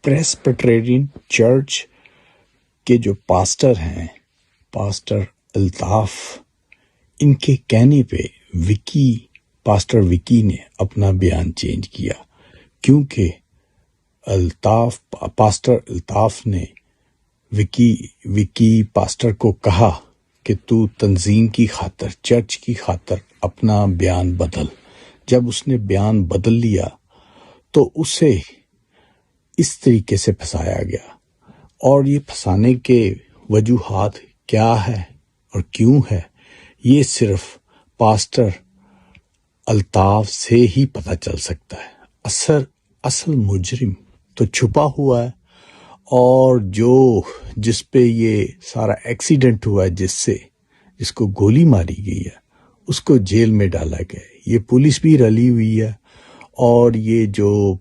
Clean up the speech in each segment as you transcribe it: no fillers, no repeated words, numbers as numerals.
پریسبٹرین church کے جو pastor ہیں، پاسٹر الطاف، ان کے کہنے پہ پاسٹر وکی نے اپنا بیان چینج کیا، کیونکہ پاسٹر الطاف نے وکی پاسٹر کو کہا کہ تو تنظیم کی خاطر، چرچ کی خاطر اپنا بیان بدل۔ جب اس نے بیان بدل لیا تو اسے اس طریقے سے پھنسایا گیا، اور یہ پھنسانے کے وجوہات کیا ہے اور کیوں ہے، یہ صرف پاسٹر الطاف سے ہی پتہ چل سکتا ہے۔ اصل مجرم تو چھپا ہوا ہے، اور جس پہ یہ سارا ایکسیڈنٹ ہوا ہے، جس کو گولی ماری گئی ہے، اس کو جیل میں ڈالا گیا ہے۔ یہ پولیس بھی رلی ہوئی ہے، اور یہ جو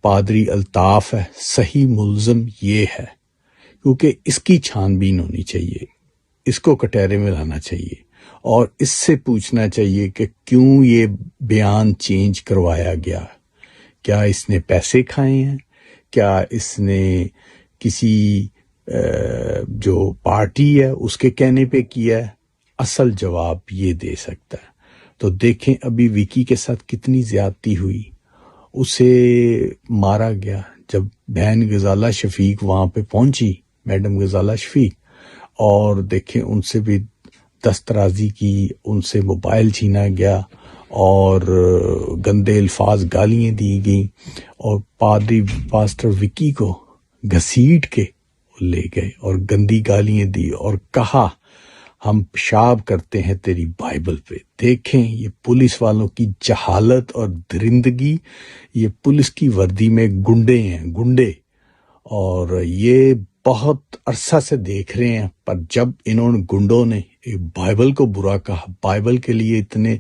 پادری الطاف ہے، صحیح ملزم یہ ہے، کیونکہ اس کی چھان بین ہونی چاہیے، اس کو کٹہرے میں لانا چاہیے، اور اس سے پوچھنا چاہیے کہ کیوں یہ بیان چینج کروایا گیا۔ کیا اس نے پیسے کھائے ہیں؟ کیا اس نے کسی جو پارٹی ہے اس کے کہنے پہ کیا ہے؟ اصل جواب یہ دے سکتا ہے۔ تو دیکھیں ابھی وکی کے ساتھ کتنی زیادتی ہوئی، اسے مارا گیا۔ جب بہن غزالہ شفیق وہاں پہ پہنچی، میڈم غزالہ شفیق، اور دیکھیں ان سے بھی دسترازی کی، ان سے موبائل چھینا گیا، اور گندے الفاظ گالیاں دی گئیں، اور پاسٹر وکی کو گھسیٹ کے لے گئے اور گندی گالیاں دی، اور کہا ہم پیشاب کرتے ہیں تیری بائبل پہ۔ دیکھیں یہ پولیس والوں کی جہالت اور درندگی، یہ پولیس کی وردی میں گنڈے، اور یہ بہت عرصہ سے دیکھ رہے ہیں، پر جب گنڈوں نے بائبل کو برا کہا، بائبل کے لیے اتنے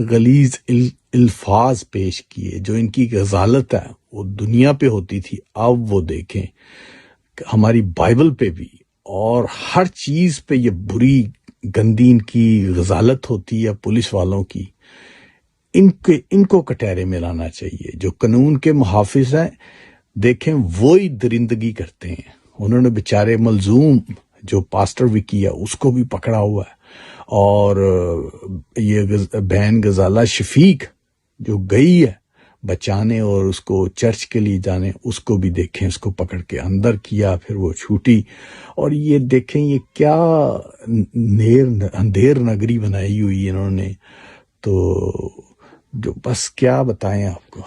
غلیظ الفاظ پیش کیے، جو ان کی غزالت ہے وہ دنیا پہ ہوتی تھی، اب وہ دیکھیں ہماری بائبل پہ بھی اور ہر چیز پہ یہ بری گندی ان کی غزالت ہوتی ہے پولیس والوں کی۔ ان کو کٹہرے میں لانا چاہیے۔ جو قانون کے محافظ ہیں، دیکھیں وہی درندگی کرتے ہیں۔ انہوں نے بیچارے ملزوم جو پاسٹر وکی ہے اس کو بھی پکڑا ہوا ہے، اور یہ بہن غزالہ شفیق جو گئی ہے بچانے اور اس کو چرچ کے لیے جانے، اس کو بھی دیکھیں، اس کو پکڑ کے اندر کیا، پھر وہ چھوٹی۔ اور یہ دیکھیں یہ کیا اندھیر نگری بنائی ہوئی انہوں نے، تو جو بس کیا بتائیں آپ کو۔